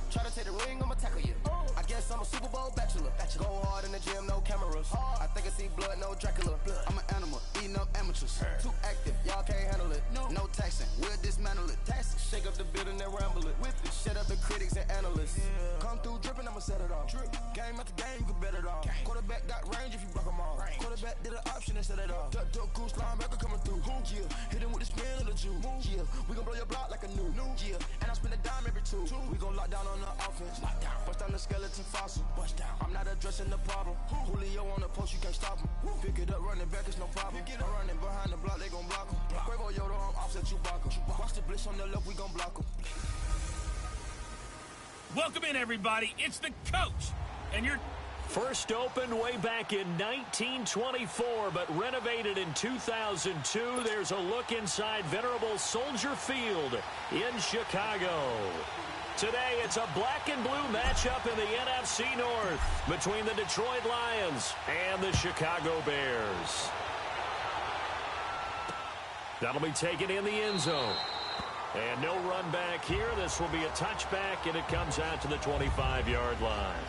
Try to take the ring, I'ma tackle you. I guess I'm a Super Bowl bachelor. Go hard in the gym, no cameras. I think I see blood, no Dracula. I'm an animal, eating up amateurs. Too active, y'all can't handle it. No taxing, we'll dismantle it. Shake up the building and ramble it. Whip it, shut up the critics and analysts. Come through dripping, I'ma set it off. Game after game, you can bet it off. Quarterback got range if you block them all. Quarterback did an option and set it off. Duck goose linebacker coming through. Yeah, hit him with the spin of the juice. Yeah, we gon' blow your block like a new. Yeah, and I spend a dime every two. We gon' lock down on the offense. Bust down the skeleton fossil. Bust down. I'm not addressing the problem. Julio on the post, you can't stop him. Pick it up, running back, it's no problem. I'm running behind the block, they gon' block him. Quavo Yoda, I'm offset Chewbacca. Watch the blitz on the left, we gon' block him. Welcome in, everybody. It's the coach. And you're... First opened way back in 1924, but renovated in 2002. There's a look inside venerable Soldier Field in Chicago. Today, it's a black and blue matchup in the NFC North between the Detroit Lions and the Chicago Bears. That'll be taken in the end zone. And no run back here. This will be a touchback, and it comes out to the 25-yard line.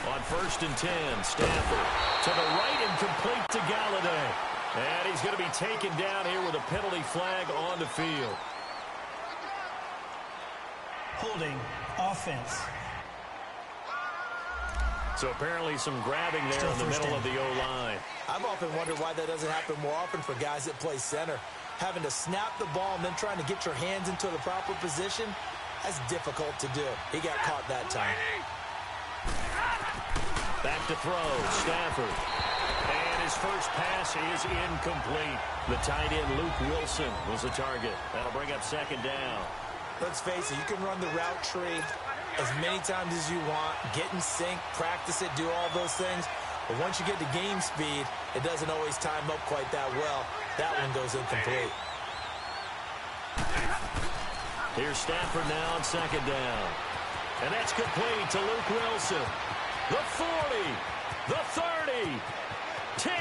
On 1st and 10, Stafford to the right and complete to Galladay. And he's going to be taken down here with a penalty flag on the field. Holding offense. So apparently some grabbing there in the middle of the O-line. I've often wondered why that doesn't happen more often for guys that play center. Having to snap the ball and then trying to get your hands into the proper position, that's difficult to do. He got caught that time. Back to throw, Stafford. And his first pass is incomplete. The tight end, Luke Wilson, was the target. That'll bring up second down. Let's face it, you can run the route tree as many times as you want, get in sync, practice it, do all those things. But once you get to game speed, it doesn't always time up quite that well. That one goes incomplete. Here's Stafford now on second down. And that's complete to Luke Wilson. The 40, the 30, 10,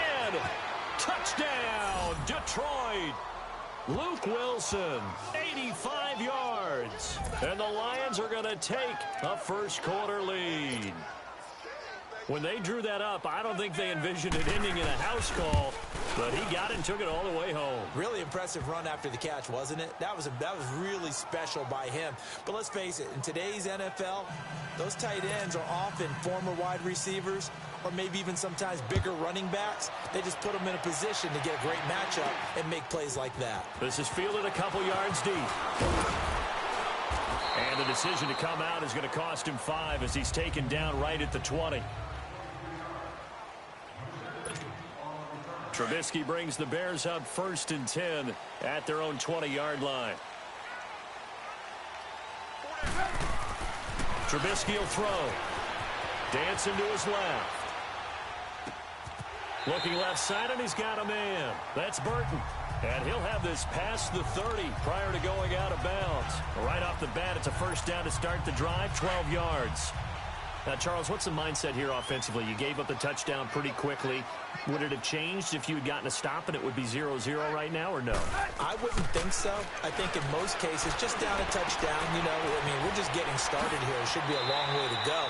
touchdown, Detroit. Luke Wilson, 85 yards. And the Lions are going to take a first quarter lead. When they drew that up, I don't think they envisioned it ending in a house call, but he got it and took it all the way home. Really impressive run after the catch, wasn't it? That was really special by him. But let's face it, in today's NFL, those tight ends are often former wide receivers or maybe even sometimes bigger running backs. They just put them in a position to get a great matchup and make plays like that. This is fielded a couple yards deep. And the decision to come out is going to cost him 5 as he's taken down right at the 20. Trubisky brings the Bears up 1st and 10 at their own 20-yard line. Trubisky will throw. Dancing to his left. Looking left side, and he's got a man. That's Burton. And he'll have this past the 30 prior to going out of bounds. Right off the bat, it's a first down to start the drive, 12 yards. Now, Charles, what's the mindset here offensively? You gave up the touchdown pretty quickly. Would it have changed if you had gotten a stop and it would be 0-0 right now, or no? I wouldn't think so. I think in most cases, just down a touchdown, you know, I mean, we're just getting started here. It should be a long way to go.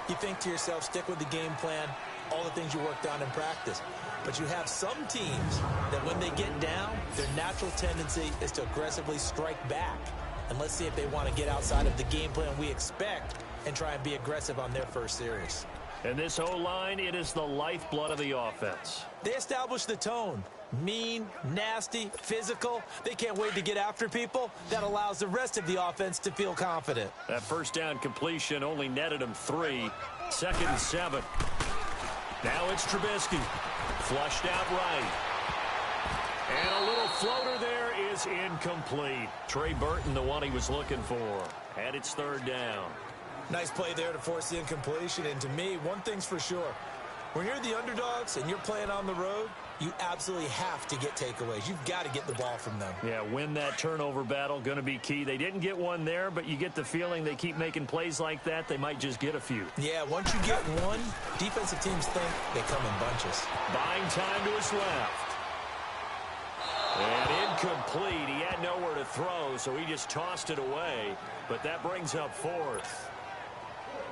You think to yourself, stick with the game plan, all the things you worked on in practice. But you have some teams that when they get down, their natural tendency is to aggressively strike back. And let's see if they want to get outside of the game plan we expect and try and be aggressive on their first series. And this O-line, it is the lifeblood of the offense. They establish the tone. Mean, nasty, physical. They can't wait to get after people. That allows the rest of the offense to feel confident. That first down completion only netted him 3. 2nd and 7. Now it's Trubisky. Flushed out right. And a little floater there is incomplete. Trey Burton, the one he was looking for. And it's 3rd down. Nice play there to force the incompletion. And to me, one thing's for sure. When you're the underdogs and you're playing on the road, you absolutely have to get takeaways. You've got to get the ball from them. Yeah, win that turnover battle, going to be key. They didn't get one there, but you get the feeling they keep making plays like that, they might just get a few. Yeah, once you get one, defensive teams think they come in bunches. Buying time to his left. And incomplete. He had nowhere to throw, so he just tossed it away. But that brings up fourth.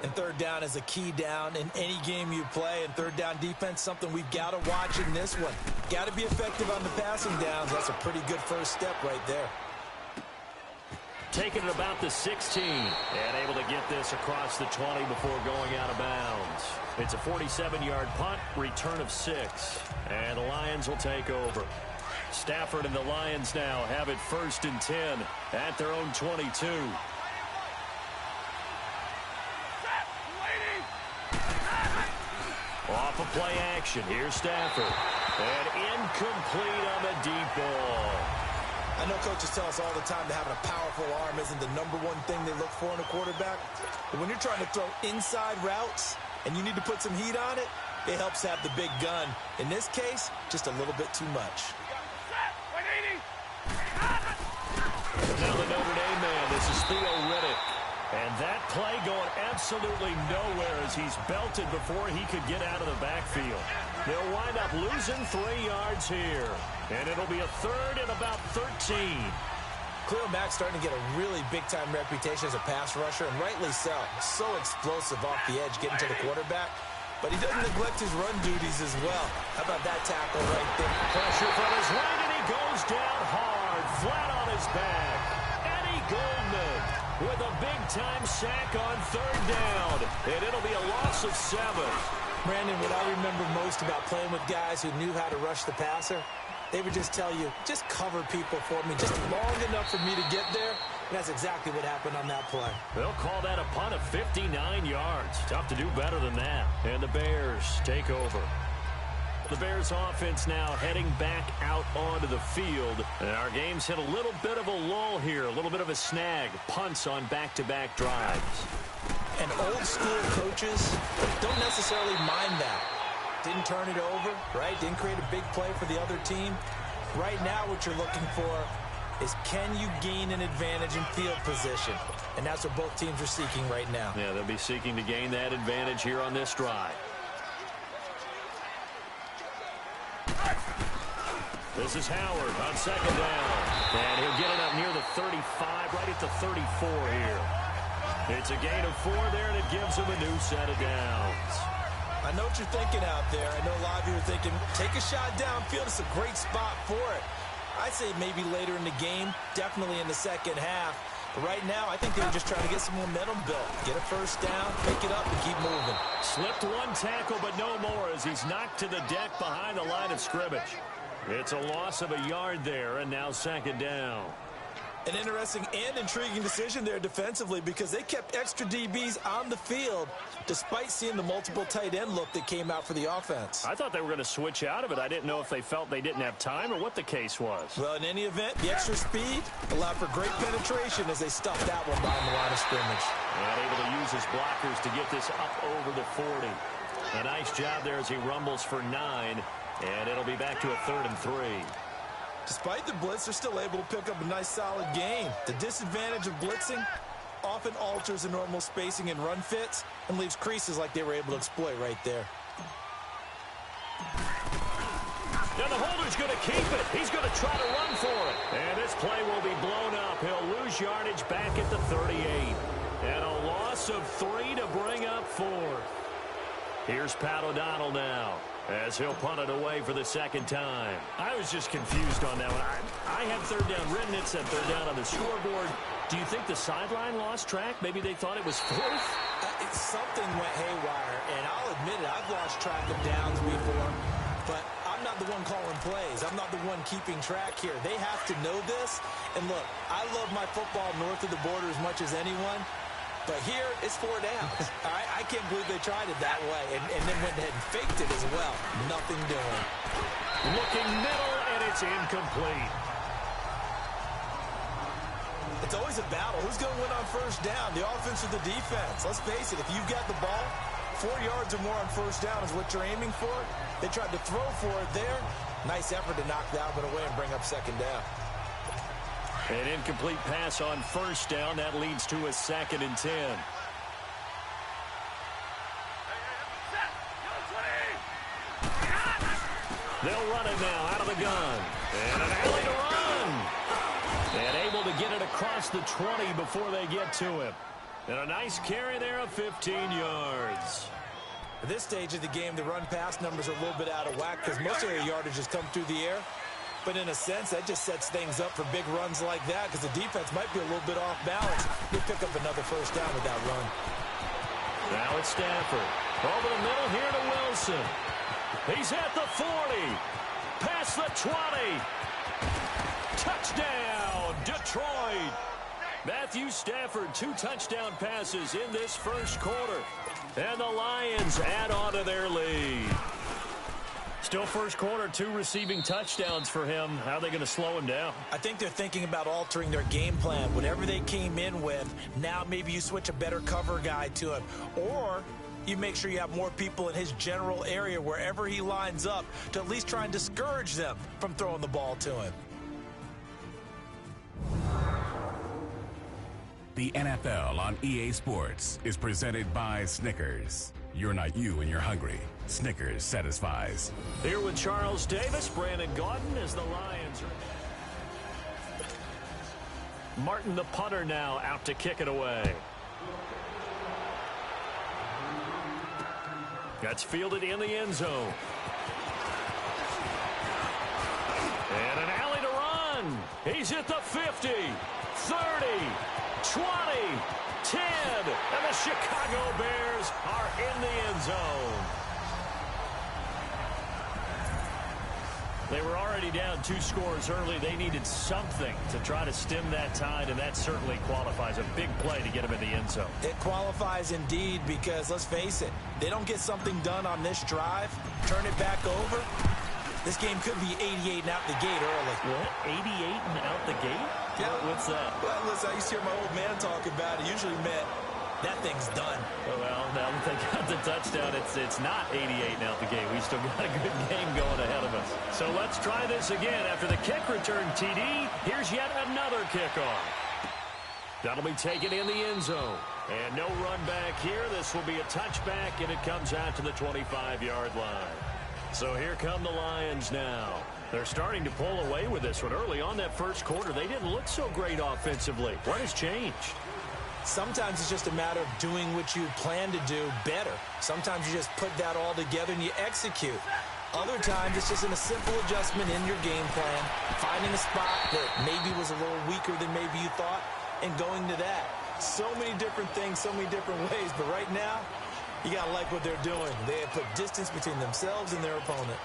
And third down is a key down in any game you play. And third down defense, something we've got to watch in this one. Got to be effective on the passing downs. That's a pretty good first step right there. Taking it about the 16. And able to get this across the 20 before going out of bounds. It's a 47-yard punt, return of 6. And the Lions will take over. Stafford and the Lions now have it 1st and 10 at their own 22. Off of play action. Here's Stafford. And incomplete on the deep ball. I know coaches tell us all the time that having a powerful arm isn't the number one thing they look for in a quarterback. But when you're trying to throw inside routes and you need to put some heat on it, it helps have the big gun. In this case, just a little bit too much. Now the Notre Dame man, this is Theo Riddick. And that play going absolutely nowhere as he's belted before he could get out of the backfield. They'll wind up losing 3 yards here. And it'll be a third and about 13. Khalil Mack's starting to get a really big-time reputation as a pass rusher, and rightly so. So explosive off the edge getting to the quarterback. But he doesn't neglect his run duties as well. How about that tackle right there? Pressure from his right, and he goes down hard, flat on his back. Eddie Goldman with a big-time sack on third down. And it'll be a loss of 7. Brandon, what I remember most about playing with guys who knew how to rush the passer, they would just tell you, just cover people for me, just long enough for me to get there. And that's exactly what happened on that play. They'll call that a punt of 59 yards. Tough to do better than that. And the Bears take over. The Bears offense now heading back out onto the field. And our game's hit a little bit of a lull here, a little bit of a snag. Punts on back-to-back drives. And old-school coaches don't necessarily mind that. Didn't turn it over, right? Didn't create a big play for the other team. Right now what you're looking for is can you gain an advantage in field position? And that's what both teams are seeking right now. Yeah, they'll be seeking to gain that advantage here on this drive. This is Howard on second down. And he'll get it up near the 35, right at the 34 here. It's a gain of 4 there, and it gives him a new set of downs. I know what you're thinking out there. I know a lot of you are thinking, take a shot downfield. It's a great spot for it. I'd say maybe later in the game, definitely in the second half. But right now, I think they were just trying to get some momentum built. Get a first down, pick it up, and keep moving. Slipped one tackle, but no more as he's knocked to the deck behind the line of scrimmage. It's a loss of a yard there, and now second down. An interesting and intriguing decision there defensively because they kept extra DBs on the field despite seeing the multiple tight end look that came out for the offense. I thought they were going to switch out of it. I didn't know if they felt they didn't have time or what the case was. Well, in any event, the extra speed allowed for great penetration as they stuffed that one behind the line of scrimmage. And able to use his blockers to get this up over the 40. A nice job there as he rumbles for 9, and it'll be back to a 3rd and 3. Despite the blitz, they're still able to pick up a nice solid gain. The disadvantage of blitzing often alters the normal spacing and run fits and leaves creases like they were able to exploit right there. Now the holder's going to keep it. He's going to try to run for it. And this play will be blown up. He'll lose yardage back at the 38. And a loss of 3 to bring up 4. Here's Pat O'Donnell now, as he'll punt it away for the second time. I was just confused on that one. I had third down written. It said third down on the scoreboard. Do you think the sideline lost track? Maybe they thought it was 4th? Something went haywire, and I'll admit it. I've lost track of downs before, but I'm not the one calling plays. I'm not the one keeping track here. They have to know this. And look, I love my football north of the border as much as anyone. But here, it's 4 downs. All right? I can't believe they tried it that way and then went ahead and faked it as well. Nothing doing. Looking middle, and it's incomplete. It's always a battle. Who's going to win on first down, the offense or the defense? Let's face it, if you've got the ball, 4 yards or more on first down is what you're aiming for. They tried to throw for it there. Nice effort to knock that one away and bring up second down. An incomplete pass on first down. That leads to a 2nd and 10. They'll run it now out of the gun. And an alley to run. And able to get it across the 20 before they get to him. And a nice carry there of 15 yards. At this stage of the game, the run-pass numbers are a little bit out of whack because most of their yardage has come through the air. But in a sense, that just sets things up for big runs like that because the defense might be a little bit off balance. They pick up another first down with that run. Now it's Stafford. Over the middle here to Wilson. He's at the 40. Past the 20. Touchdown, Detroit. Matthew Stafford, 2 touchdown passes in this first quarter. And the Lions add on to their lead. Still first quarter, 2 receiving touchdowns for him. How are they going to slow him down? I think they're thinking about altering their game plan. Whatever they came in with, now maybe you switch a better cover guy to him. Or you make sure you have more people in his general area wherever he lines up to at least try and discourage them from throwing the ball to him. The NFL on EA Sports is presented by Snickers. You're not you when you're hungry. Snickers satisfies. Here with Charles Davis, Brandon Gaudin as the Lions are. Martin, the punter, now out to kick it away. That's fielded in the end zone. And an alley to run. He's at the 50, 30, 20, 10, and the Chicago Bears are in the end zone. They were already down 2 scores early. They needed something to try to stem that tide, and that certainly qualifies. A big play to get them in the end zone. It qualifies indeed because, let's face it, they don't get something done on this drive, turn it back over. This game could be 88 and out the gate early. What? 88 and out the gate? Yeah. What's that? Well, listen, I used to hear my old man talk about it. Usually meant that thing's done. Well, now that they got the touchdown, it's not 88 and out the gate. We still got a good game going ahead of us. So let's try this again. After the kick return TD, here's yet another kickoff. That'll be taken in the end zone. And no run back here. This will be a touchback, and it comes out to the 25-yard line. So here come the Lions now. They're starting to pull away with this one. Early on that first quarter, they didn't look so great offensively. What has changed? Sometimes it's just a matter of doing what you plan to do better. Sometimes you just put that all together and you execute. Other times it's just in a simple adjustment in your game plan, finding a spot that maybe was a little weaker than maybe you thought, and going to that. So many different things, so many different ways, but right now, you got to like what they're doing. They have put distance between themselves and their opponent.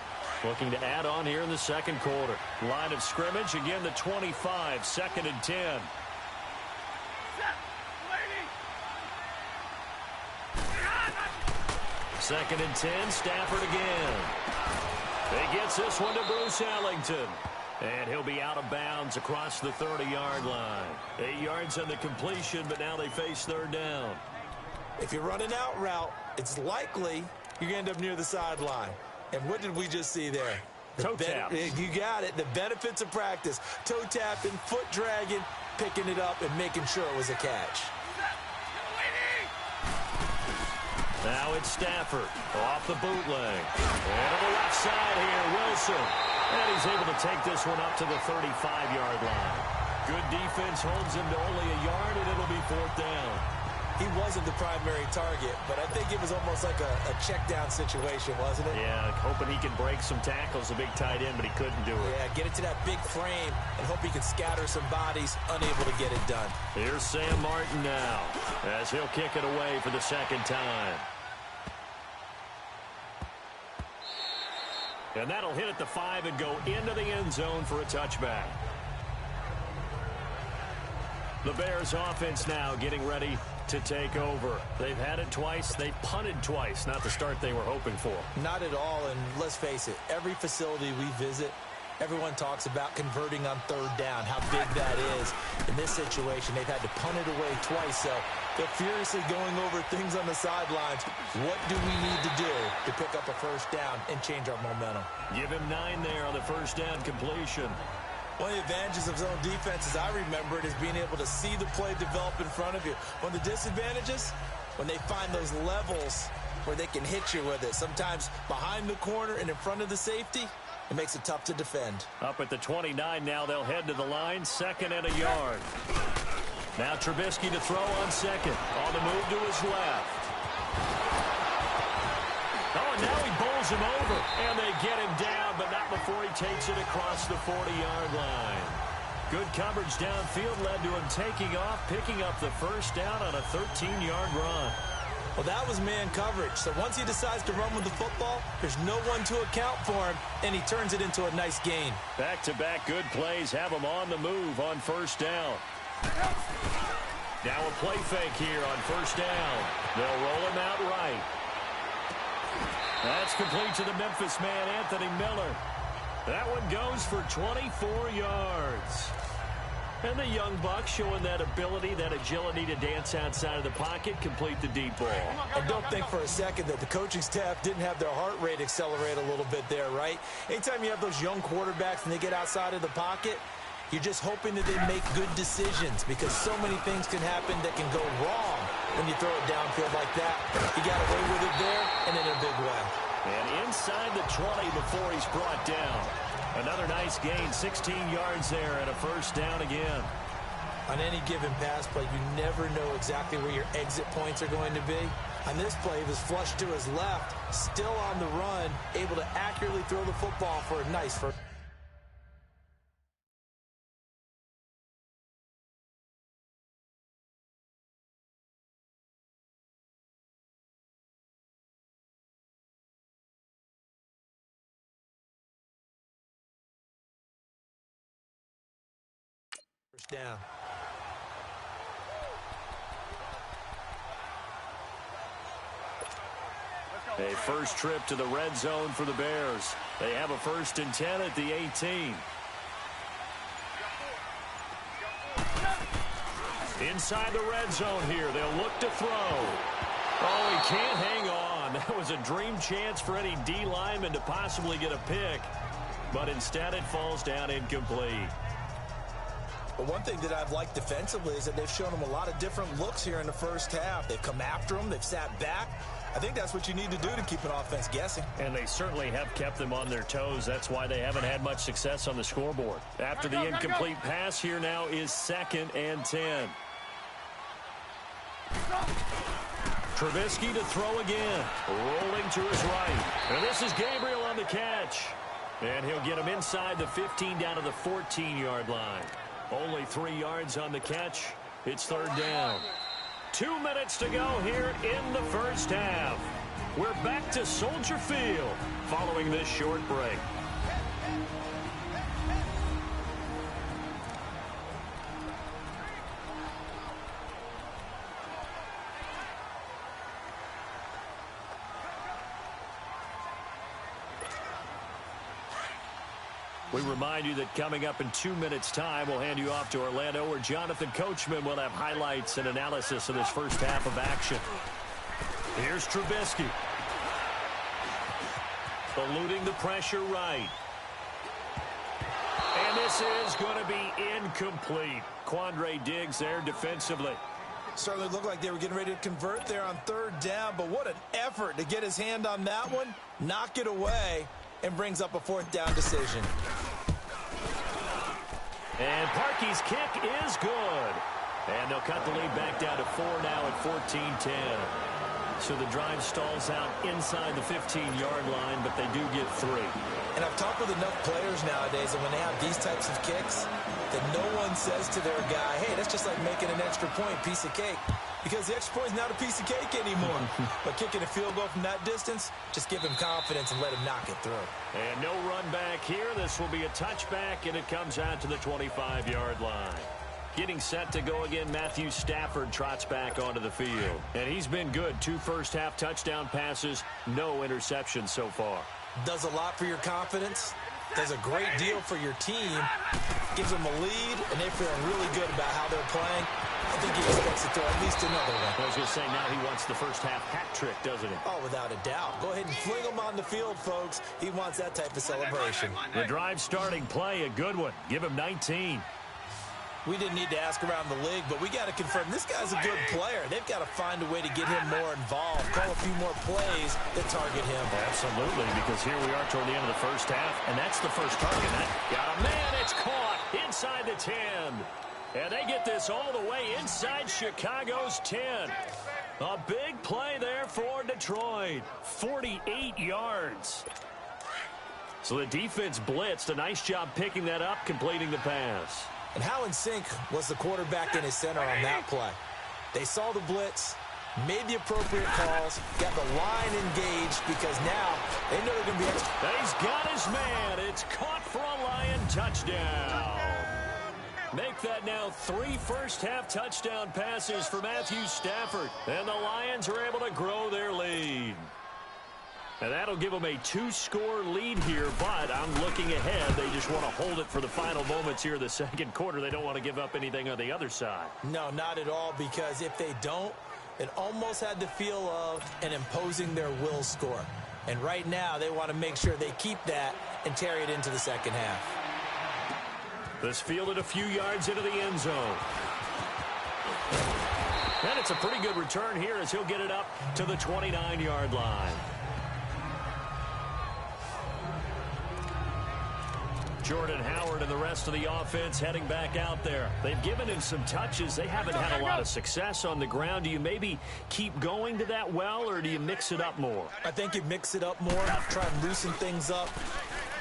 Looking to add on here in the second quarter. Line of scrimmage, again the 25, 2nd and 10. Second and 10, Stafford again. He gets this one to Bruce Ellington. And he'll be out of bounds across the 30-yard line. 8 yards on the completion, but now they face 3rd down. If you run an out route, it's likely you're going to end up near the sideline. And what did we just see there? Toe tap. You got it. The benefits of practice. Toe tapping, foot dragging, picking it up, and making sure it was a catch. Now it's Stafford off the bootleg. And to the left side here, Wilson. And he's able to take this one up to the 35-yard line. Good defense holds him to only a yard, and it'll be 4th down. He wasn't the primary target, but I think it was almost like a check-down situation, wasn't it? Yeah, hoping he can break some tackles, a big tight end, but he couldn't do it. Yeah, get it to that big frame and hope he can scatter some bodies, unable to get it done. Here's Sam Martin now as he'll kick it away for the 2nd time. And that'll hit at the 5 and go into the end zone for a touchback. The Bears offense now getting ready to take over. They've had it twice. They've punted twice. Not the start they were hoping for. Not at all, and let's face it, every facility we visit, Everyone talks about converting on third down, how big that is. In this situation, they've had to punt it away twice, so they're furiously going over things on the sidelines. What do we need to do to pick up a first down and change our momentum? Give him 9 there on the first down completion. One of the advantages of zone defense, as I remember it, is being able to see the play develop in front of you. One of the disadvantages, when they find those levels where they can hit you with it, sometimes behind the corner and in front of the safety, it makes it tough to defend. Up at the 29 now, they'll head to the line, 2nd and a yard. Now Trubisky to throw on 2nd. On the move to his left. Oh, and now he bowls him over. And they get him down, but not before he takes it across the 40-yard line. Good coverage downfield led to him taking off, picking up the first down on a 13-yard run. Well, that was man coverage. So once he decides to run with the football, there's no one to account for him, and he turns it into a nice gain. Back-to-back good plays have him on the move on first down. Now a play fake here on first down. They'll roll him out right. That's complete to the Memphis man, Anthony Miller. That one goes for 24 yards. And the young buck showing that ability, that agility to dance outside of the pocket, complete the deep ball. And don't think for a second that the coaching staff didn't have their heart rate accelerate a little bit there, right? Anytime you have those young quarterbacks and they get outside of the pocket, you're just hoping that they make good decisions because so many things can happen that can go wrong when you throw it downfield like that. He got away with it there and in a big way. And inside the 20 before he's brought down. Another nice gain, 16 yards there and a first down again. On any given pass play, you never know exactly where your exit points are going to be. On this play, he was flushed to his left, still on the run, able to accurately throw the football for a nice first. Down. A first trip to the red zone for the Bears. They have a 1st and 10 at the 18. Inside the red zone here. They'll look to throw. Oh, he can't hang on. That was a dream chance for any D lineman to possibly get a pick. But instead it falls down incomplete. But one thing that I've liked defensively is that they've shown him a lot of different looks here in the first half. They've come after him. They've sat back. I think that's what you need to do to keep an offense guessing. And they certainly have kept them on their toes. That's why they haven't had much success on the scoreboard. After the incomplete pass, here now is 2nd and 10. Trubisky to throw again. Rolling to his right. And this is Gabriel on the catch. And he'll get him inside the 15 down to the 14-yard line. Only 3 yards on the catch. It's 3rd down. 2 minutes to go here in the first half. We're back to Soldier Field following this short break. We remind you that coming up in 2 minutes' time, we'll hand you off to Orlando, where Jonathan Coachman will have highlights and analysis of this first half of action. Here's Trubisky. Eluding the pressure right. And this is going to be incomplete. Quandre Diggs there defensively. Certainly looked like they were getting ready to convert there on 3rd down, but what an effort to get his hand on that one, knock it away, and brings up a 4th down decision. And Parkey's kick is good. And they'll cut the lead back down to 4 now at 14-10. So the drive stalls out inside the 15-yard line, but they do get 3. And I've talked with enough players nowadays that when they have these types of kicks, that no one says to their guy, hey, that's just like making an extra point, piece of cake. Because the extra point is not a piece of cake anymore. But kicking a field goal from that distance, just give him confidence and let him knock it through. And no run back here. This will be a touchback, and it comes out to the 25-yard line. Getting set to go again, Matthew Stafford trots back onto the field. And he's been good. 2 first-half touchdown passes, no interceptions so far. Does a lot for your confidence. does a great deal for your team, gives them a lead, and they're feeling really good about how they're playing. I think he expects to throw at least another one. I was going to say, now he wants the first half hat trick, doesn't he? Oh, without a doubt. Go ahead and fling him on the field, folks. He wants that type of celebration. The drive starting play, a good one. Give him 19. We didn't need to ask around the league, but we got to confirm this guy's a good player. They've got to find a way to get him more involved, call a few more plays that target him. Absolutely, because here we are toward the end of the first half, and that's the first target. Got a man, it's caught inside the 10. And they get this all the way inside Chicago's 10. A big play there for Detroit. 48 yards. So the defense blitzed. A nice job picking that up, completing the pass. And how in sync was the quarterback in his center on that play? They saw the blitz, made the appropriate calls, got the line engaged because now they know they're going to be extra. He's got his man. It's caught for a Lion touchdown. Make that now 3 first-half touchdown passes for Matthew Stafford. And the Lions are able to grow their lead. And that'll give them a 2-score lead here, but I'm looking ahead. They just want to hold it for the final moments here in the second quarter. They don't want to give up anything on the other side. No, not at all, because if they don't, it almost had the feel of an imposing their will score. And right now, they want to make sure they keep that and carry it into the second half. This fielded a few yards into the end zone. And it's a pretty good return here as he'll get it up to the 29-yard line. Jordan Howard and the rest of the offense heading back out there. They've given him some touches. They haven't had a lot of success on the ground. Do you maybe keep going to that well, or do you mix it up more? I think you mix it up more, try and loosen things up.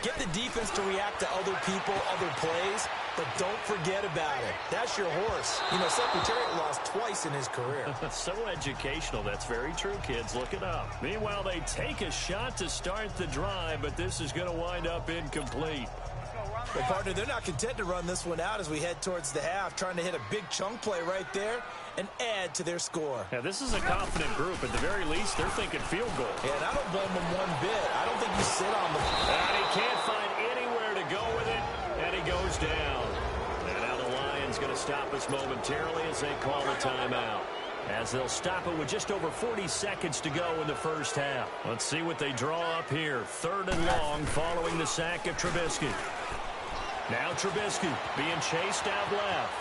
Get the defense to react to other people, other plays, but don't forget about it. That's your horse. You know, Secretariat lost twice in his career. So educational. That's very true, kids. Look it up. Meanwhile, they take a shot to start the drive, but this is going to wind up incomplete. Well, partner, they're not content to run this one out as we head towards the half, trying to hit a big chunk play right there and add to their score. Yeah, this is a confident group. At the very least, they're thinking field goal. Yeah, and I don't blame them one bit. I don't think you sit on the... And he can't find anywhere to go with it, and he goes down. And now the Lions going to stop us momentarily as they call a timeout. As they'll stop it with just over 40 seconds to go in the first half. Let's see what they draw up here. 3rd and long following the sack of Trubisky. Now Trubisky being chased out left.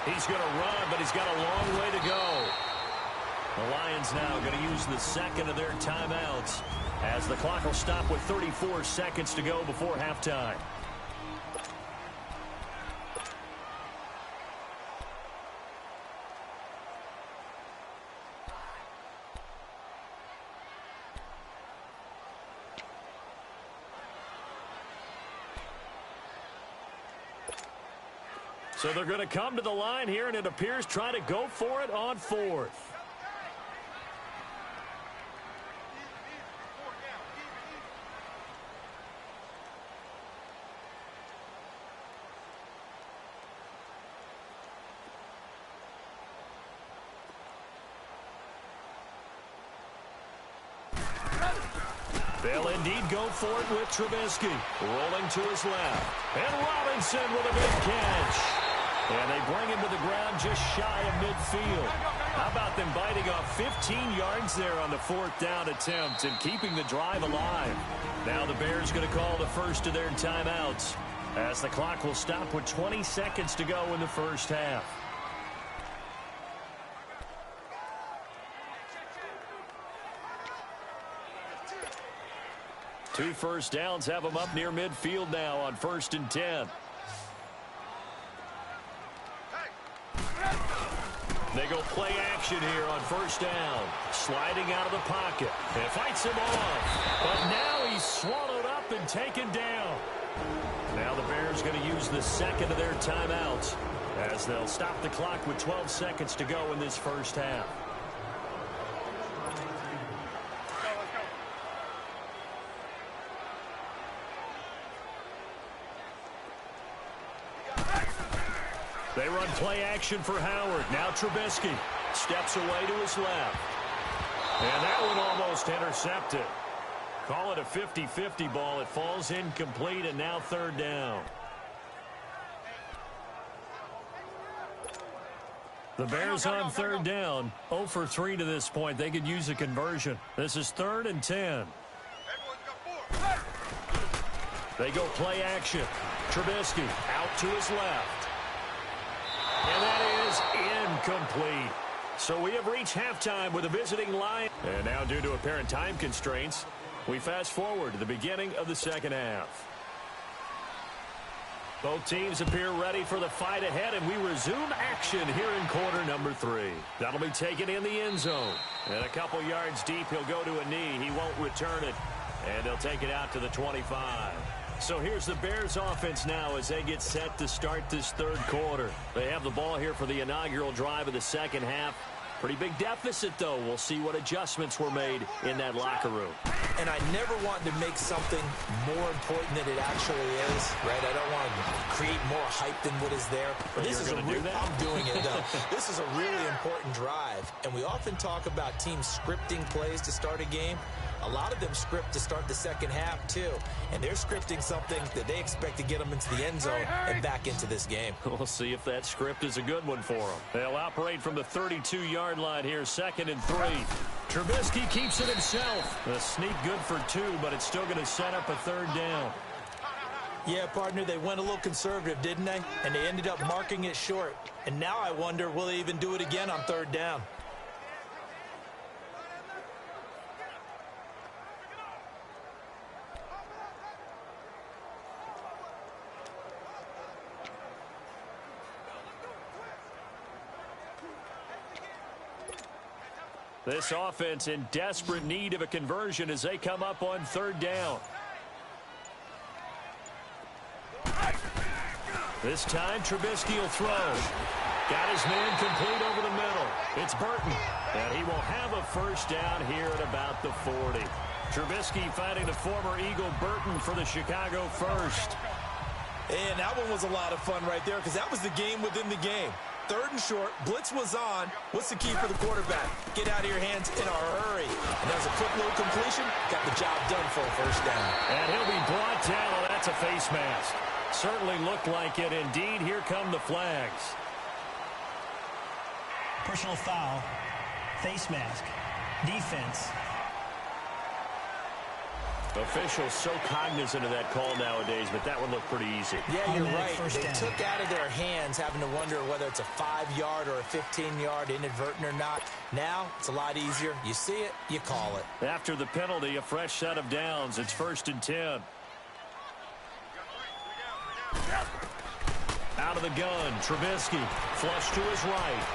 He's going to run, but he's got a long way to go. The Lions now going to use the second of their timeouts as the clock will stop with 34 seconds to go before halftime. So they're going to come to the line here, and it appears try to go for it on 4th. They'll indeed go for it with Trubisky. Rolling to his left. And Robinson with a big catch. And they bring him to the ground just shy of midfield. How about them biting off 15 yards there on the 4th down attempt and keeping the drive alive? Now the Bears going to call the first of their timeouts as the clock will stop with 20 seconds to go in the first half. Two first downs have them up near midfield now on 1st and 10. They go play action here on 1st down. Sliding out of the pocket. And fights him off. But now he's swallowed up and taken down. Now the Bears going to use the second of their timeouts as they'll stop the clock with 12 seconds to go in this first half. They run play action for Howard. Now Trubisky steps away to his left. And that one almost intercepted. Call it a 50-50 ball. It falls incomplete, and now third down. The Bears on third down, 0 for 3 to this point. They could use a conversion. This is 3rd and 10. They go play action. Trubisky out to his left. And that is incomplete. So we have reached halftime with a visiting Lion. And now, due to apparent time constraints, we fast forward to the beginning of the second half. Both teams appear ready for the fight ahead, and we resume action here in quarter number 3. That'll be taken in the end zone. And a couple yards deep, he'll go to a knee. He won't return it, and they'll take it out to the 25. So here's the Bears offense now as they get set to start this third quarter. They have the ball here for the inaugural drive of the second half. Pretty big deficit, though. We'll see what adjustments were made in that locker room. And I never want to make something more important than it actually is, right? I don't want to create more hype than what is there. But this is I'm doing it, though. This is a really important drive. And we often talk about teams scripting plays to start a game. A lot of them script to start the second half, too. And they're scripting something that they expect to get them into the end zone and back into this game. We'll see if that script is a good one for them. They'll operate from the 32-yard line here, 2nd and 3. Trubisky keeps it himself. A sneak good for 2, but it's still going to set up a third down. Yeah, partner, they went a little conservative, didn't they? And they ended up marking it short. And now I wonder, will they even do it again on third down? This offense in desperate need of a conversion as they come up on third down. This time, Trubisky will throw. Got his man complete over the middle. It's Burton. And he will have a first down here at about the 40. Trubisky finding the former Eagle Burton for the Chicago first. And that one was a lot of fun right there because that was the game within the game. 3rd and short, blitz was on. What's the key for the quarterback? Get out of your hands in a hurry. And that was a quick little completion. Got the job done for a first down. And he'll be brought down. Oh, that's a face mask. Certainly looked like it. Indeed, here come the flags. Personal foul, face mask, defense. Officials so cognizant of that call nowadays, but that one looked pretty easy. Yeah, you're right. They took out of their hands having to wonder whether it's a 5-yard or a 15-yard inadvertent or not. Now, it's a lot easier. You see it, you call it. After the penalty, a fresh set of downs. It's 1st and 10. Out of the gun, Trubisky. Flush to his right.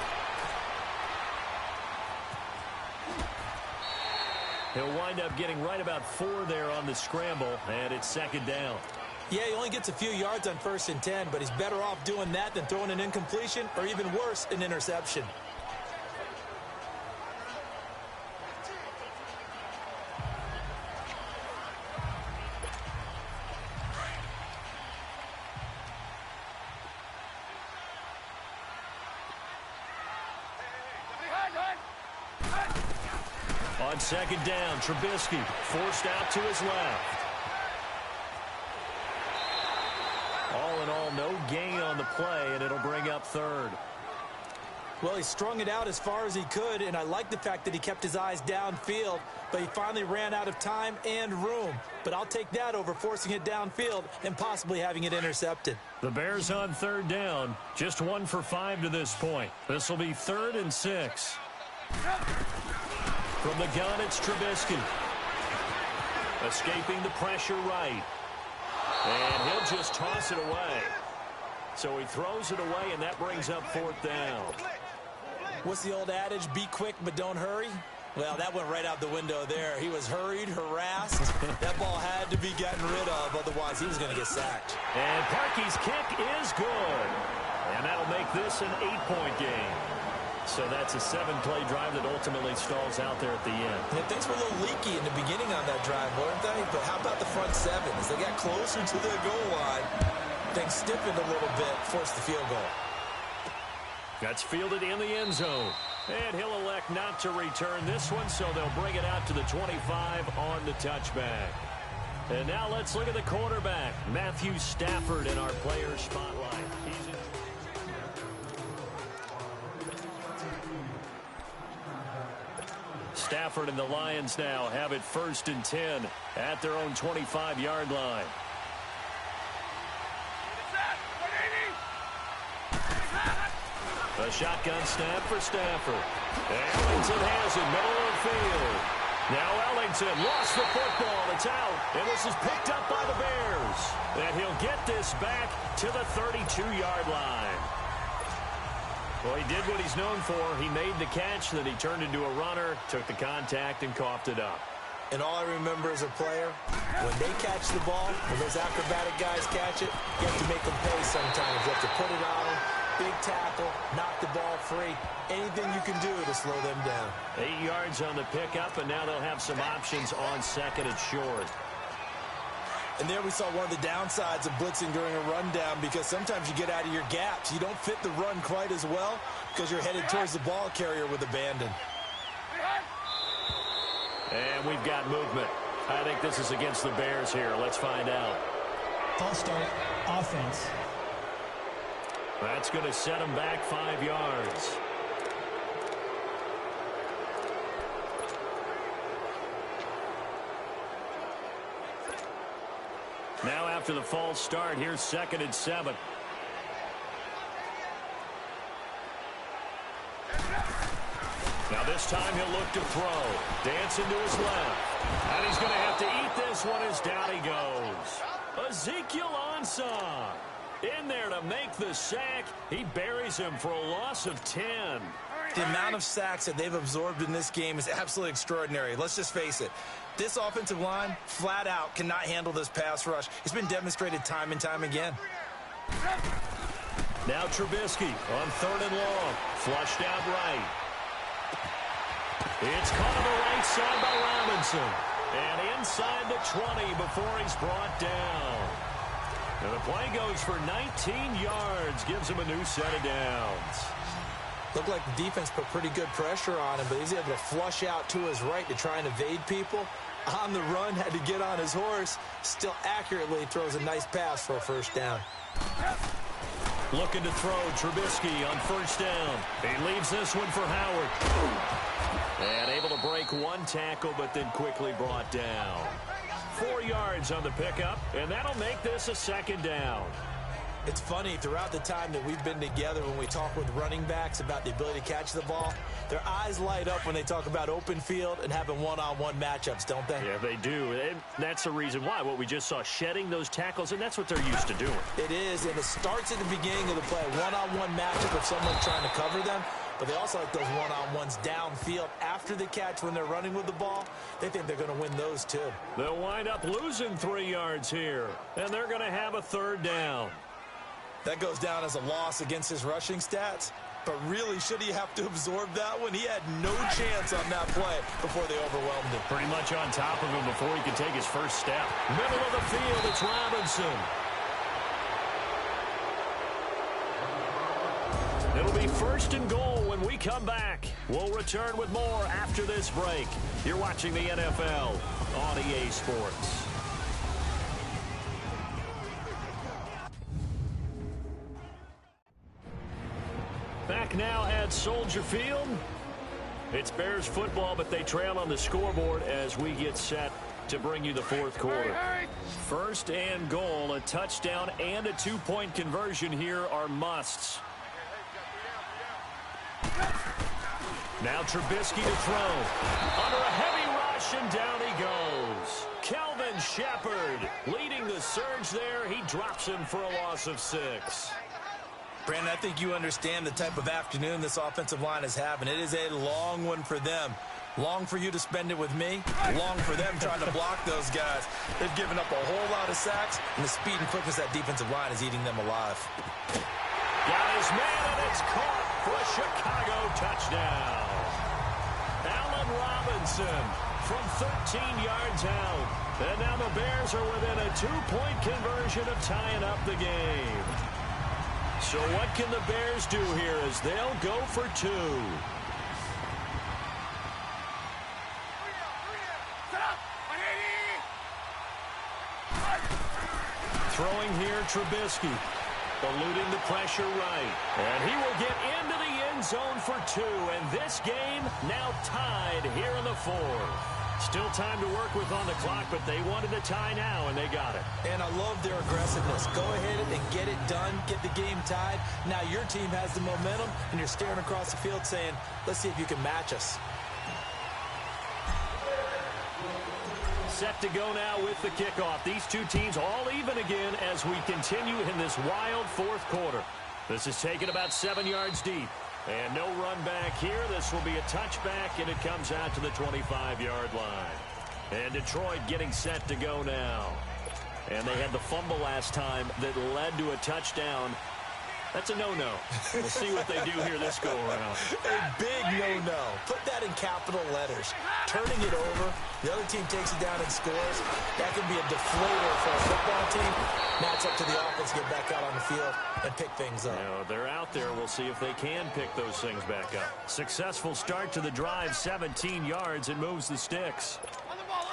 He'll wind up getting right about 4 there on the scramble, and it's 2nd down. Yeah, he only gets a few yards on 1st and 10, but he's better off doing that than throwing an incompletion or even worse, an interception. On 2nd down, Trubisky forced out to his left. All in all, no gain on the play, and it'll bring up 3rd. Well, he strung it out as far as he could, and I like the fact that he kept his eyes downfield, but he finally ran out of time and room. But I'll take that over forcing it downfield and possibly having it intercepted. The Bears on 3rd down, just 1 for 5 to this point. This will be 3rd and 6. From the gun, it's Trubisky. Escaping the pressure right. And he'll just toss it away. So he throws it away, and that brings up 4th down. What's the old adage? Be quick, but don't hurry? Well, that went right out the window there. He was hurried, harassed. That ball had to be gotten rid of, otherwise he was going to get sacked. And Parkey's kick is good. And that'll make this an 8-point game. So that's a 7-play drive that ultimately stalls out there at the end. Yeah, things were a little leaky in the beginning on that drive, weren't they? But how about the front 7? As they got closer to the goal line, things stiffened a little bit, forced the field goal. That's fielded in the end zone. And he'll elect not to return this one, so they'll bring it out to the 25 on the touchback. And now let's look at the quarterback, Matthew Stafford, in our player spotlight. Stafford and the Lions now have it 1st and 10 at their own 25-yard line. A shotgun snap for Stafford. Ellington has it, middle of the field. Now Ellington lost the football. It's out, and this is picked up by the Bears. And he'll get this back to the 32-yard line. Well, he did what he's known for. He made the catch, then he turned into a runner, took the contact, and coughed it up. And all I remember as a player, when they catch the ball, when those acrobatic guys catch it, you have to make them pay sometimes. You have to put it on them, big tackle, knock the ball free. Anything you can do to slow them down. 8 yards on the pickup, and now they'll have some options on 2nd and short. And there we saw one of the downsides of blitzing during a rundown, because sometimes you get out of your gaps. You don't fit the run quite as well because you're headed towards the ball carrier with abandon. And we've got movement. I think this is against the Bears here. Let's find out. False start, offense. That's going to set them back 5 yards. Now after the false start, here's 2nd and 7. Now this time he'll look to throw. Dancing to his left. And he's going to have to eat this one as down he goes. Ezekiel Ansah in there to make the sack. He buries him for a loss of 10. The amount of sacks that they've absorbed in this game is absolutely extraordinary. Let's just face it. This offensive line, flat out, cannot handle this pass rush. It's been demonstrated time and time again. Now Trubisky on 3rd and long. Flushed out right. It's caught on the right side by Robinson. And inside the 20 before he's brought down. And the play goes for 19 yards. Gives him a new set of downs. Looked like the defense put pretty good pressure on him, but he's able to flush out to his right to try and evade people. On the run, had to get on his horse. Still accurately throws a nice pass for a 1st down. Looking to throw Trubisky on 1st down. He leaves this one for Howard. And able to break one tackle, but then quickly brought down. 4 yards on the pickup, and that'll make this a 2nd down. It's funny, throughout the time that we've been together, when we talk with running backs about the ability to catch the ball, their eyes light up when they talk about open field and having one-on-one matchups, don't they? Yeah, they do. And that's the reason why. What we just saw, shedding those tackles, and that's what they're used to doing. It is, and it starts at the beginning of the play. One-on-one matchup if someone's trying to cover them. But they also like those one-on-ones downfield after the catch when they're running with the ball. They think they're going to win those too. They'll wind up losing 3 yards here, and they're going to have a 3rd down. That goes down as a loss against his rushing stats. But really, should he have to absorb that one? He had no chance on that play before they overwhelmed him. Pretty much on top of him before he could take his first step. Middle of the field, it's Robinson. It'll be 1st and goal when we come back. We'll return with more after this break. You're watching the NFL on EA Sports. Back now at Soldier Field. It's Bears football, but they trail on the scoreboard as we get set to bring you the 4th quarter. 1st and goal, a touchdown and a 2-point conversion here are musts. Now Trubisky to throw. Under a heavy rush, and down he goes. Kelvin Shepard leading the surge there. He drops him for a loss of 6. Brandon, I think you understand the type of afternoon this offensive line is having. It is a long one for them. Long for you to spend it with me. Long for them trying to block those guys. They've given up a whole lot of sacks, and the speed and quickness of that defensive line is eating them alive. Got his man, and it's caught for a Chicago touchdown. Allen Robinson from 13 yards out. And now the Bears are within a 2-point conversion of tying up the game. So what can the Bears do here as they'll go for 2? Throwing here, Trubisky. Eluding the pressure right. And he will get into the end zone for 2. And this game now tied here in the 4th. Still time to work with on the clock, but they wanted a tie now, and they got it. And I love their aggressiveness. Go ahead and get it done, get the game tied. Now your team has the momentum, and you're staring across the field saying, let's see if you can match us. Set to go now with the kickoff. These two teams all even again as we continue in this wild 4th quarter. This is taken about 7 yards deep. And no run back here. This will be a touchback, and it comes out to the 25-yard line. And Detroit getting set to go now. And they had the fumble last time that led to a touchdown. That's a no-no. We'll see what they do here this go-around. A big no-no. Put that in capital letters. Turning it over. The other team takes it down and scores. That can be a deflator for a football team. Now it's up to the offense to get back out on the field and pick things up. You know, they're out there. We'll see if they can pick those things back up. Successful start to the drive. 17 yards. It moves the sticks.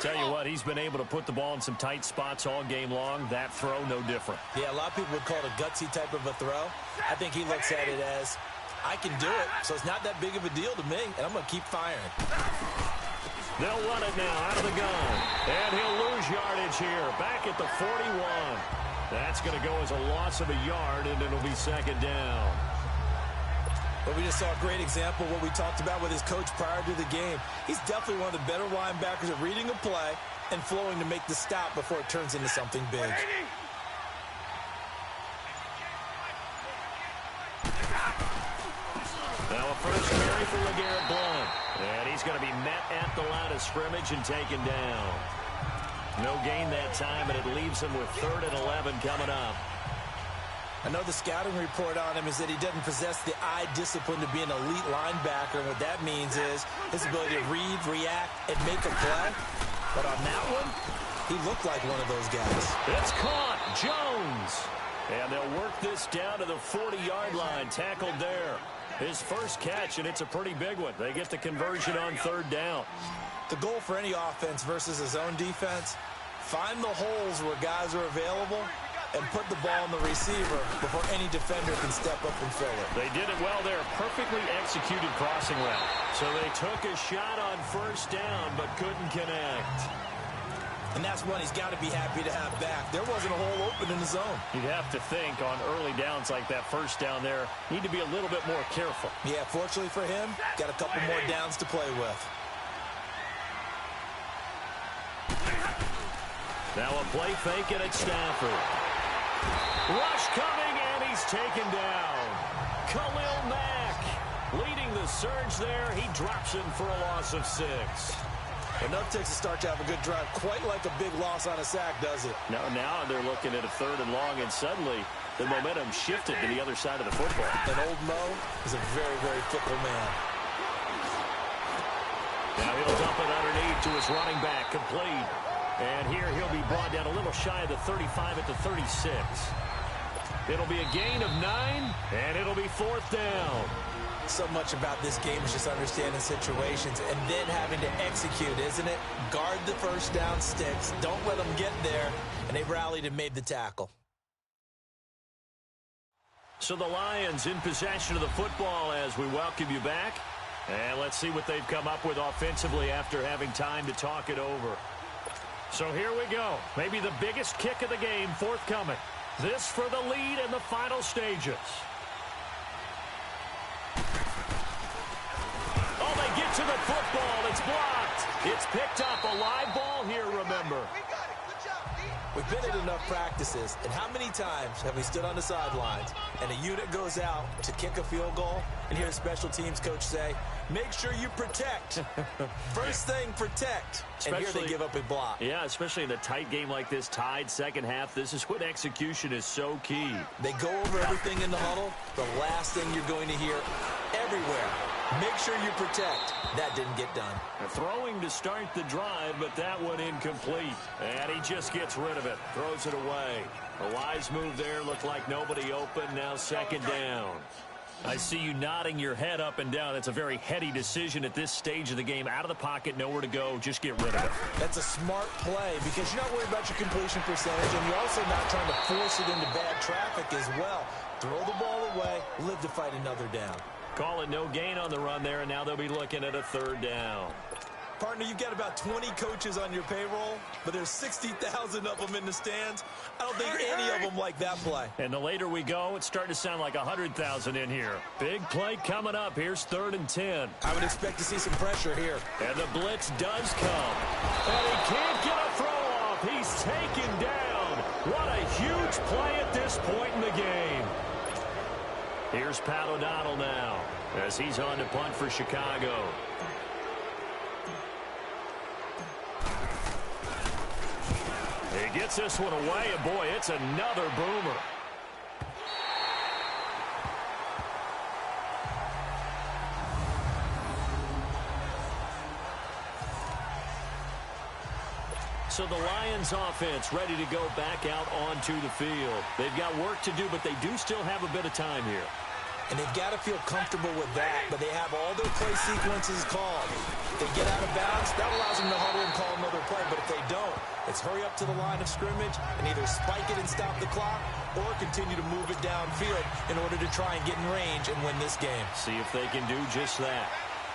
Tell you what, he's been able to put the ball in some tight spots all game long. That throw, no different. Yeah, a lot of people would call it a gutsy type of a throw. I think he looks at it as, I can do it, so it's not that big of a deal to me, and I'm going to keep firing. They'll run it now out of the gun. And he'll lose yardage here. Back at the 41. That's going to go as a loss of a yard, and it'll be second down. But we just saw a great example of what we talked about with his coach prior to the game. He's definitely one of the better linebackers at reading a play and flowing to make the stop before it turns into something big. Now a first carry for LeGarrette Blount. And he's going to be met at the line of scrimmage and taken down. No gain that time, and it leaves him with 3rd and 11 coming up. I know the scouting report on him is that he doesn't possess the eye discipline to be an elite linebacker. And what that means is his ability to read, react, and make a play. But on that one, he looked like one of those guys. It's caught. Jones. And they'll work this down to the 40-yard line. Tackled there. His first catch, and it's a pretty big one. They get the conversion on 3rd down. The goal for any offense versus his own defense, find the holes where guys are available and put the ball on the receiver before any defender can step up and fill it. They did it well there. Perfectly executed crossing route. So they took a shot on 1st down but couldn't connect. And that's one he's got to be happy to have back. There wasn't a hole open in the zone. You'd have to think on early downs like that 1st down there, need to be a little bit more careful. Yeah, fortunately for him, got a couple more downs to play with. Now a play fake and it's Stafford. Rush coming, and he's taken down. Khalil Mack leading the surge there. He drops him for a loss of 6. Enough takes a start to have a good drive. Quite like a big loss on a sack, does it? Now they're looking at a 3rd and long, and suddenly the momentum shifted to the other side of the football. And old Mo is a very, very fickle man. Now he'll dump it underneath to his running back, complete. And here he'll be brought down a little shy of the 35 at the 36. It'll be a gain of 9, and it'll be 4th down. So much about this game is just understanding situations and then having to execute, isn't it? Guard the 1st down sticks. Don't let them get there. And they rallied and made the tackle. So the Lions in possession of the football as we welcome you back. And let's see what they've come up with offensively after having time to talk it over. So here we go. Maybe the biggest kick of the game forthcoming. This for the lead in the final stages. Oh, they get to the football. It's blocked. It's picked up. A live ball here, remember. We've been at enough practices, and how many times have we stood on the sidelines and a unit goes out to kick a field goal and hear a special teams coach say, make sure you protect. First thing, protect. And here they give up a block. Yeah, especially in a tight game like this, tied 2nd half. This is when execution is so key. They go over everything in the huddle. The last thing you're going to hear everywhere, make sure you protect. That didn't get done. Throwing to start the drive, but that one incomplete. And he just gets rid of it, throws it away. A wise move there, looked like nobody open, now 2nd down. I see you nodding your head up and down. That's a very heady decision at this stage of the game. Out of the pocket, nowhere to go. Just get rid of it. That's a smart play because you're not worried about your completion percentage, and you're also not trying to force it into bad traffic as well. Throw the ball away, live to fight another down. Call it no gain on the run there, and now they'll be looking at a third down. Partner, you've got about 20 coaches on your payroll, but there's 60,000 of them in the stands. I don't think any of them like that play. And the later we go, it's starting to sound like 100,000 in here. Big play coming up. Here's 3rd and 10. I would expect to see some pressure here. And the blitz does come. And he can't get a throw off. He's taken down. What a huge play at this point in the game. Here's Pat O'Donnell now as he's on to punt for Chicago. He gets this one away, and boy, it's another boomer. So the Lions offense ready to go back out onto the field. They've got work to do, but they do still have a bit of time here. And they've got to feel comfortable with that, but they have all their play sequences called. If they get out of bounds, that allows them to huddle and call another play, but if they don't, it's hurry up to the line of scrimmage and either spike it and stop the clock or continue to move it downfield in order to try and get in range and win this game. See if they can do just that.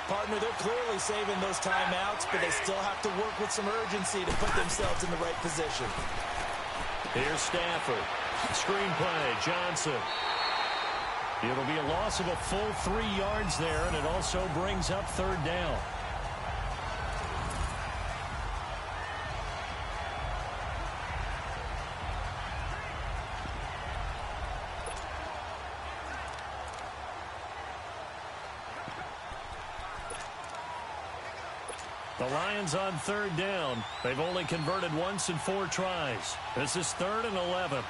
Partner, they're clearly saving those timeouts, but they still have to work with some urgency to put themselves in the right position. Here's Stafford. Screen play, Johnson. It'll be a loss of a full 3 yards there, and it also brings up 3rd down. The Lions on 3rd down. They've only converted once in 4 tries. This is 3rd and 11.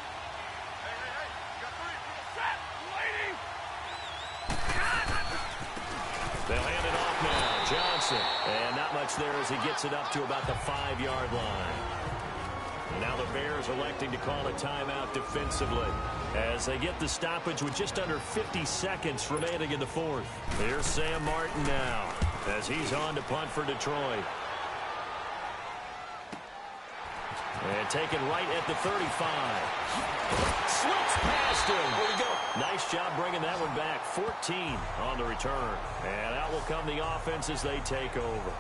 They'll hand it off now. Johnson. And not much there as he gets it up to about the 5-yard line. And now the Bears electing to call a timeout defensively as they get the stoppage with just under 50 seconds remaining in the 4th. Here's Sam Martin now as he's on to punt for Detroit. And taken right at the 35. Slips past him. There we go. Nice job bringing that one back. 14 on the return. And out will come the offense as they take over.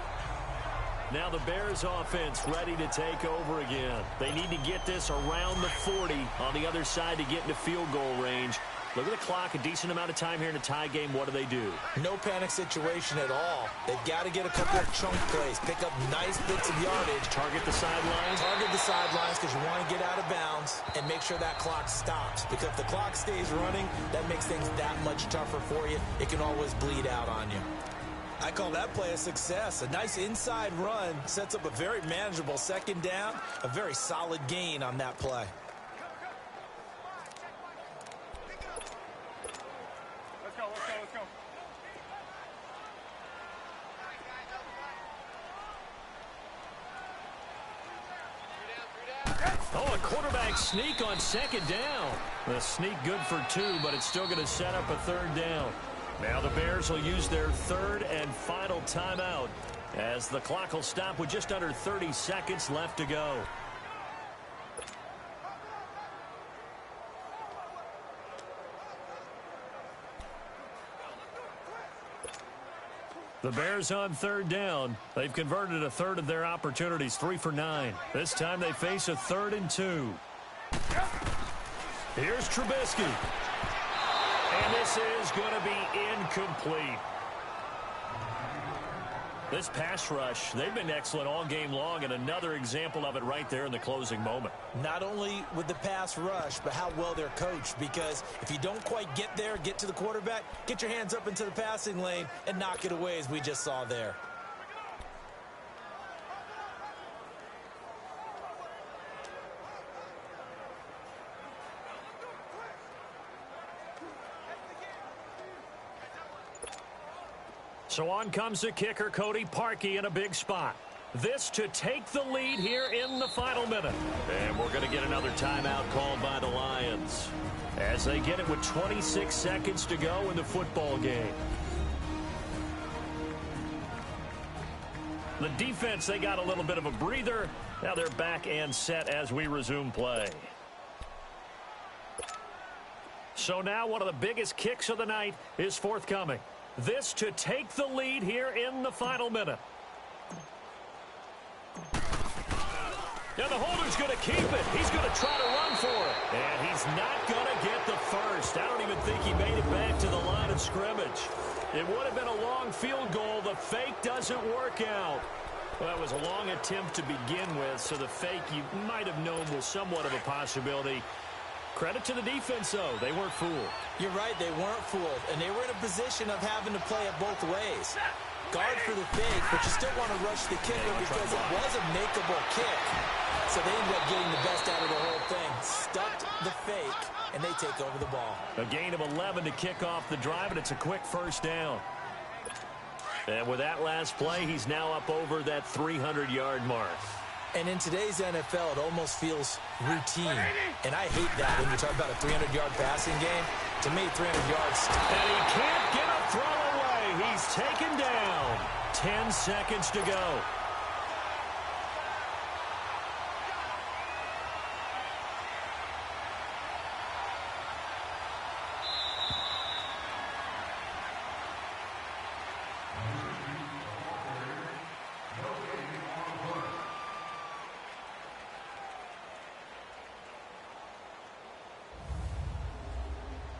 Now the Bears offense ready to take over again. They need to get this around the 40 on the other side to get into field goal range. Look at the clock, a decent amount of time here in a tie game. What do? No panic situation at all. They've got to get a couple of chunk plays, pick up nice bits of yardage. Target the sidelines. Target the sidelines because you want to get out of bounds and make sure that clock stops. Because if the clock stays running, that makes things that much tougher for you. It can always bleed out on you. I call that play a success. A nice inside run sets up a very manageable 2nd down. A very solid gain on that play. Oh, a quarterback sneak on 2nd down. The sneak good for 2, but it's still going to set up a 3rd down. Now the Bears will use their 3rd and final timeout as the clock will stop with just under 30 seconds left to go. The Bears on 3rd down. They've converted a 1/3 of their opportunities, 3 for 9. This time they face a 3rd and 2. Here's Trubisky. And this is going to be incomplete. This pass rush, they've been excellent all game long, and another example of it right there in the closing moment. Not only with the pass rush, but how well they're coached, because if you don't quite get there, get to the quarterback, get your hands up into the passing lane and knock it away as we just saw there. So on comes the kicker, Cody Parkey, in a big spot. This to take the lead here in the final minute. And we're going to get another timeout called by the Lions as they get it with 26 seconds to go in the football game. The defense, they got a little bit of a breather. Now they're back and set as we resume play. So now one of the biggest kicks of the night is forthcoming. This to take the lead here in the final minute. And the holder's going to keep it. He's going to try to run for it. And he's not going to get the first. I don't even think he made it back to the line of scrimmage. It would have been a long field goal. The fake doesn't work out. Well, that was a long attempt to begin with, so the fake you might have known was somewhat of a possibility. Credit to the defense, though. They weren't fooled. You're right, they weren't fooled, and they were in a position of having to play it both ways. Guard for the fake, but you still want to rush the kicker because it was a makeable kick. So they ended up getting the best out of the whole thing. Stuffed the fake, and they take over the ball. A gain of 11 to kick off the drive, and it's a quick first down. And with that last play, he's now up over that 300-yard mark. And in today's NFL, it almost feels routine. And I hate that when you talk about a 300-yard passing game. To me, 300 yards. And he can't get a throw away. He's taken down. 10 seconds to go.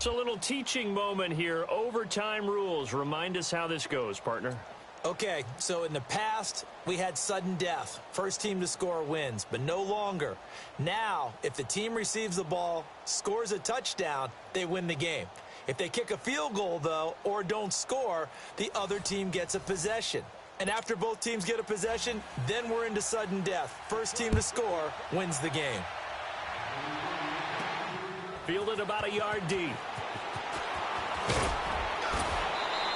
It's a little teaching moment here. Overtime rules. Remind us how this goes, partner. Okay, so in the past, we had sudden death. First team to score wins, but no longer. Now, if the team receives the ball, scores a touchdown, they win the game. If they kick a field goal, though, or don't score, the other team gets a possession. And after both teams get a possession, then we're into sudden death. First team to score wins the game. Fielded about a yard deep.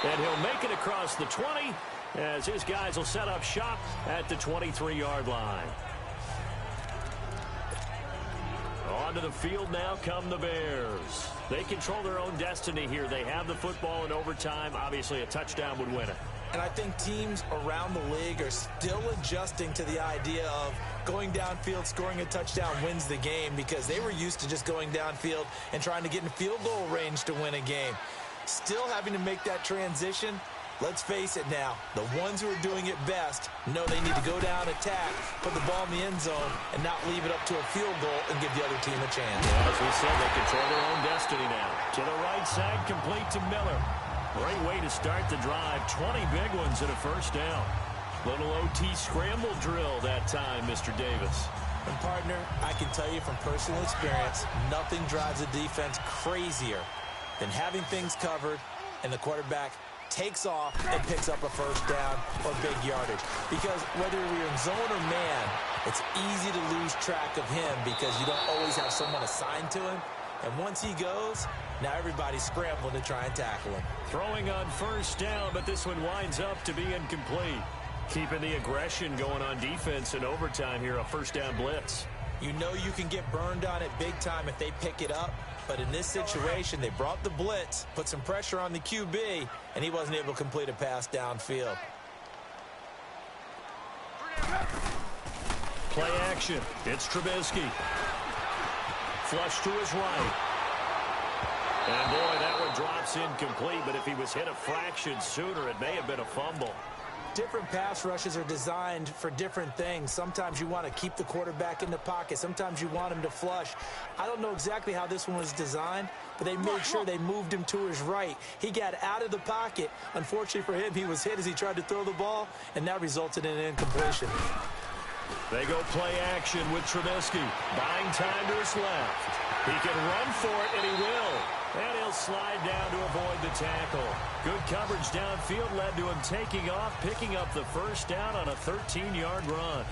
And he'll make it across the 20 as his guys will set up shop at the 23-yard line. Onto the field now come the Bears. They control their own destiny here. They have the football in overtime. Obviously, a touchdown would win it. And I think teams around the league are still adjusting to the idea of going downfield, scoring a touchdown wins the game because they were used to just going downfield and trying to get in field goal range to win a game. Still having to make that transition. Let's face it now, the ones who are doing it best know they need to go down, attack, put the ball in the end zone, and not leave it up to a field goal and give the other team a chance. Yeah, as we said, they control their own destiny now. To the right side, complete to Miller. Great way to start the drive. 20 big ones and a first down. Little OT scramble drill that time, Mr. Davis. And, partner, I can tell you from personal experience, nothing drives a defense crazier than having things covered and the quarterback takes off and picks up a first down or big yardage. Because whether you're in zone or man, it's easy to lose track of him because you don't always have someone assigned to him. And once he goes, now everybody's scrambling to try and tackle him. Throwing on first down, but this one winds up to be incomplete. Keeping the aggression going on defense in overtime here, a first down blitz. You know you can get burned on it big time if they pick it up. But in this situation, they brought the blitz, put some pressure on the QB, and he wasn't able to complete a pass downfield. Play action. It's Trubisky. Flush to his right. And, boy, that one drops incomplete. But if he was hit a fraction sooner, it may have been a fumble. Different pass rushes are designed for different things. Sometimes you want to keep the quarterback in the pocket. Sometimes you want him to flush. I don't know exactly how this one was designed, but they made sure they moved him to his right. He got out of the pocket. Unfortunately for him, he was hit as he tried to throw the ball, and that resulted in an incompletion. They go play action with Trubisky. Buying time to his left. He can run for it, and he will. And he'll slide down to avoid the tackle. Good coverage downfield led to him taking off, picking up the first down on a 13-yard run.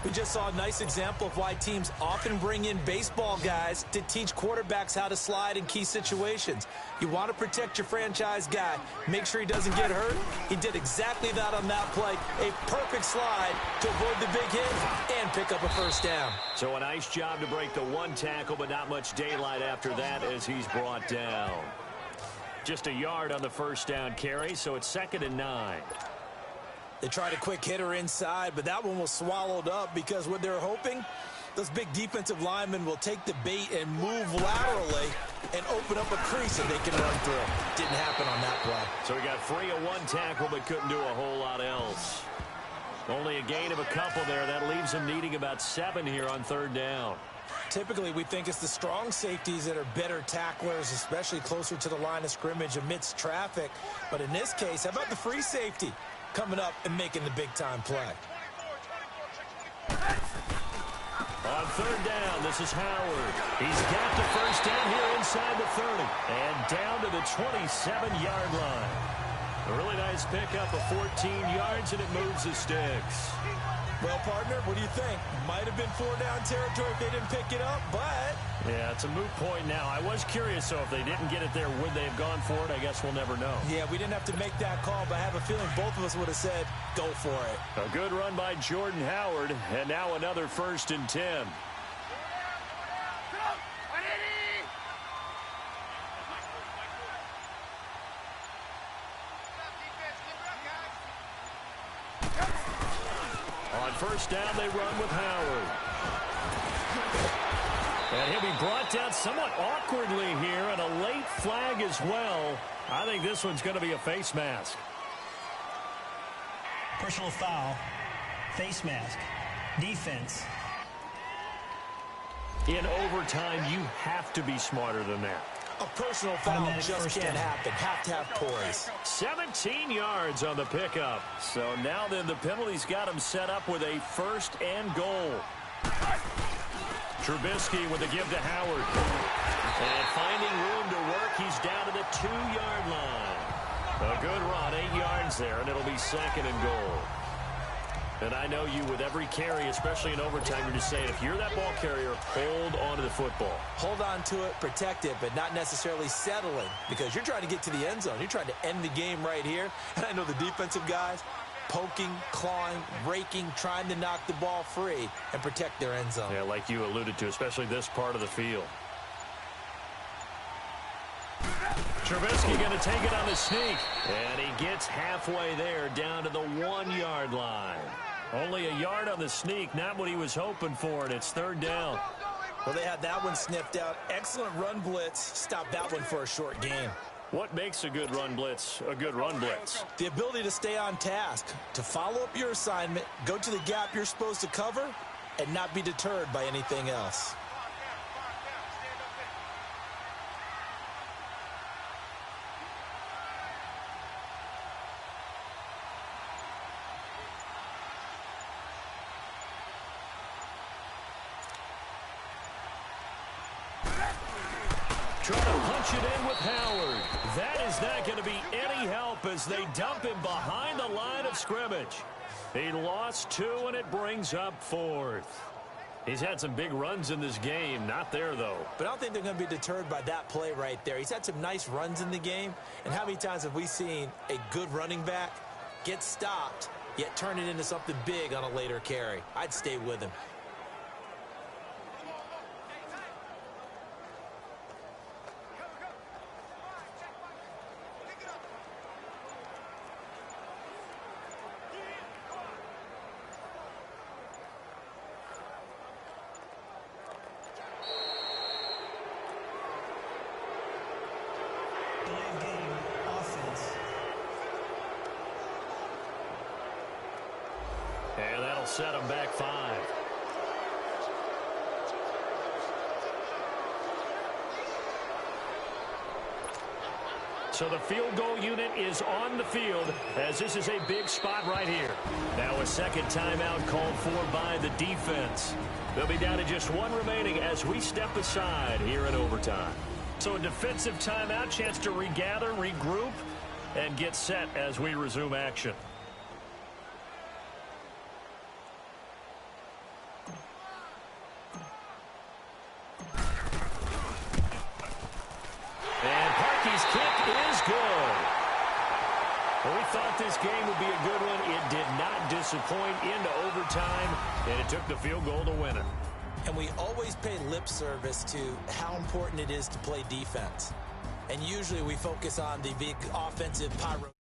We just saw a nice example of why teams often bring in baseball guys to teach quarterbacks how to slide in key situations. You want to protect your franchise guy. Make sure he doesn't get hurt. He did exactly that on that play. A perfect slide to avoid the big hit and pick up a first down. So a nice job to break the one tackle, but not much daylight after that as he's brought down. Just a yard on the first down carry, so it's 2nd and 9. They tried a quick hitter inside, but that one was swallowed up because what they're hoping, those big defensive linemen will take the bait and move laterally and open up a crease that they can run through. Didn't happen on that play. So he got free of one tackle but couldn't do a whole lot else. Only a gain of a couple there. That leaves him needing about 7 here on 3rd down. Typically, we think it's the strong safeties that are better tacklers, especially closer to the line of scrimmage amidst traffic. But in this case, how about the free safety coming up and making the big-time play? On 3rd down, this is Howard. He's got the first down here inside the 30 and down to the 27-yard line. A really nice pickup of 14 yards, and it moves the sticks. Well, partner, what do you think? Might have been 4-down territory if they didn't pick it up, but... Yeah, it's a moot point now. I was curious, so if they didn't get it there, would they have gone for it? I guess we'll never know. Yeah, we didn't have to make that call, but I have a feeling both of us would have said, go for it. A good run by Jordan Howard, and now another 1st and 10. On 1st down, they run with Howard. And he'll be brought down somewhat awkwardly here, and a late flag as well. I think this one's going to be a face mask. Personal foul, face mask, defense. In overtime, you have to be smarter than that. A personal foul just can't happen. Have to have poise. 17 yards on the pickup. So now then the penalty's got him set up with a 1st and goal. Trubisky with the give to Howard. And finding room to work, he's down to the 2-yard line. A good run, 8 yards there, and it'll be 2nd and goal. And I know you, with every carry, especially in overtime, you're just saying, if you're that ball carrier, hold on to the football. Hold on to it, protect it, but not necessarily settling, because you're trying to get to the end zone. You're trying to end the game right here. And I know the defensive guys poking, clawing, raking, trying to knock the ball free and protect their end zone. Yeah, like you alluded to, especially this part of the field. Trubisky going to take it on the sneak. And he gets halfway there, down to the 1-yard line. Only a yard on the sneak, not what he was hoping for, and it's 3rd down. Well, they had that one sniffed out. Excellent run blitz. Stop that one for a short gain. What makes a good run blitz a good run blitz? The ability to stay on task, to follow up your assignment, go to the gap you're supposed to cover, and not be deterred by anything else. Trying to punch it in with Howard. That is not going to be any help as they dump him behind the line of scrimmage. He lost 2, and it brings up 4th. He's had some big runs in this game. Not there, though. But I don't think they're going to be deterred by that play right there. He's had some nice runs in the game. And how many times have we seen a good running back get stopped, yet turn it into something big on a later carry? I'd stay with him. And that'll set him back 5. So the field goal unit is on the field as this is a big spot right here. Now a 2nd timeout called for by the defense. They'll be down to just 1 remaining as we step aside here in overtime. So a defensive timeout, chance to regather, regroup, and get set as we resume action. thought this game would be a good one. It did not disappoint into overtime, and it took the field goal to win it. And we always pay lip service to how important it is to play defense. And usually we focus on the big offensive pyro.